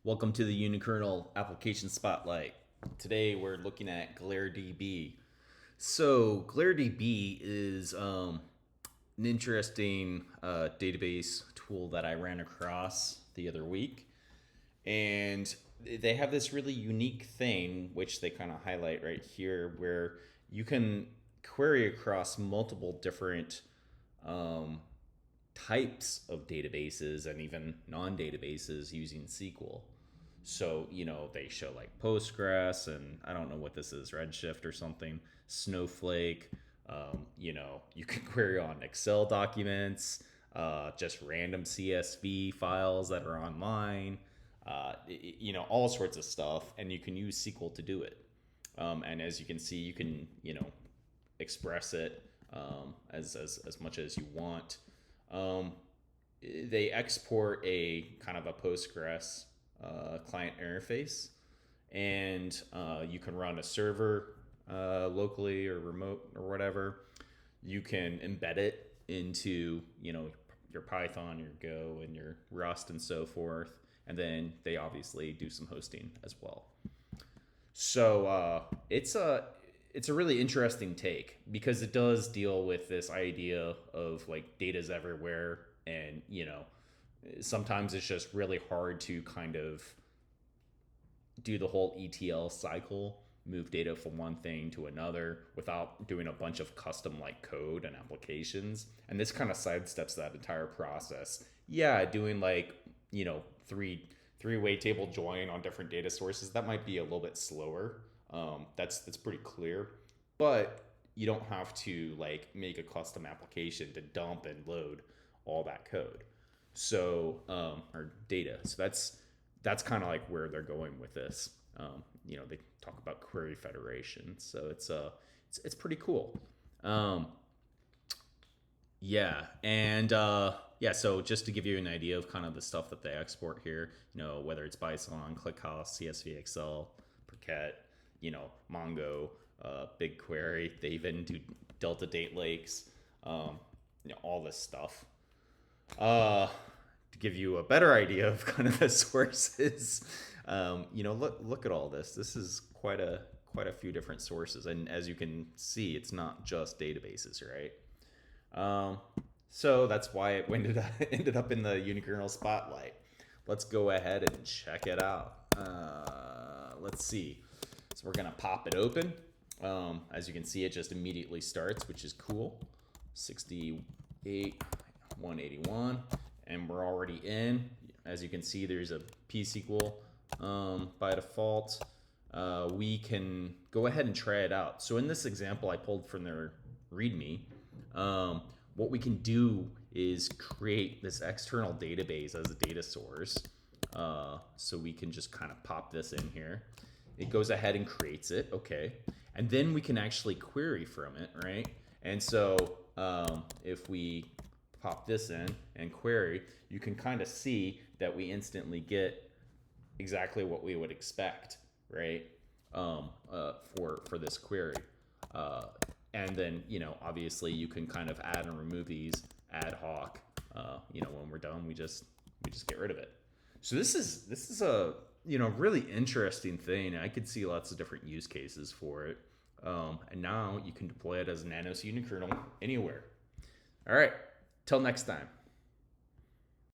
Welcome to the Unikernel application spotlight. Today we're looking at GlareDB. So GlareDB is an interesting database tool that I ran across the other week, and they have this really unique thing which they kind of highlight right here, where you can query across multiple different um, types of databases and even non-databases using SQL. So, they show like Postgres, and I don't know what this is, Redshift or something, Snowflake. You can query on Excel documents, just random CSV files that are online, all sorts of stuff. And you can use SQL to do it. And as you can see, you can, express it as much as you want. Um, they export a kind of a Postgres client interface, and you can run a server locally or remote or whatever. You can embed it into your Python, your Go, and your Rust and so forth, and then they obviously do some hosting as well. So it's a really interesting take because it does deal with this idea of like data's everywhere, and sometimes it's just really hard to kind of do the whole ETL cycle, move data from one thing to another without doing a bunch of custom like code and applications. And this kind of sidesteps that entire process. Yeah, doing like, three-way table join on different data sources, that might be a little bit slower. That's pretty clear. But you don't have to like make a custom application to dump and load all that code. So or data. So that's kind of like where they're going with this. They talk about query federation, so it's pretty cool. Um, yeah, and yeah. So just to give you an idea of kind of the stuff that they export here, whether it's Bison, ClickHouse, CSV, Excel, Parquet, Mongo, BigQuery. They even do Delta Date Lakes, all this stuff. To give you a better idea of kind of the sources, look at all this. This is quite a few different sources, and as you can see, it's not just databases, right? So that's why it ended up in the Unikernel spotlight. Let's go ahead and check it out. Let's see. So we're gonna pop it open. As you can see, it just immediately starts, which is cool. 68, 181, and we're already in. As you can see, there's a P-SQL by default. We can go ahead and try it out. So in this example I pulled from their README, what we can do is create this external database as a data source. So we can just kind of pop this in here. It goes ahead and creates it, okay. And then we can actually query from it, right? And so if we pop this in and query, you can kind of see that we instantly get exactly what we would expect, right? For this query. And then, obviously you can kind of add and remove these ad hoc. When we're done, we just get rid of it. So this is a really interesting thing. I could see lots of different use cases for it. And now you can deploy it as nanos unikernel anywhere. All right, till next time.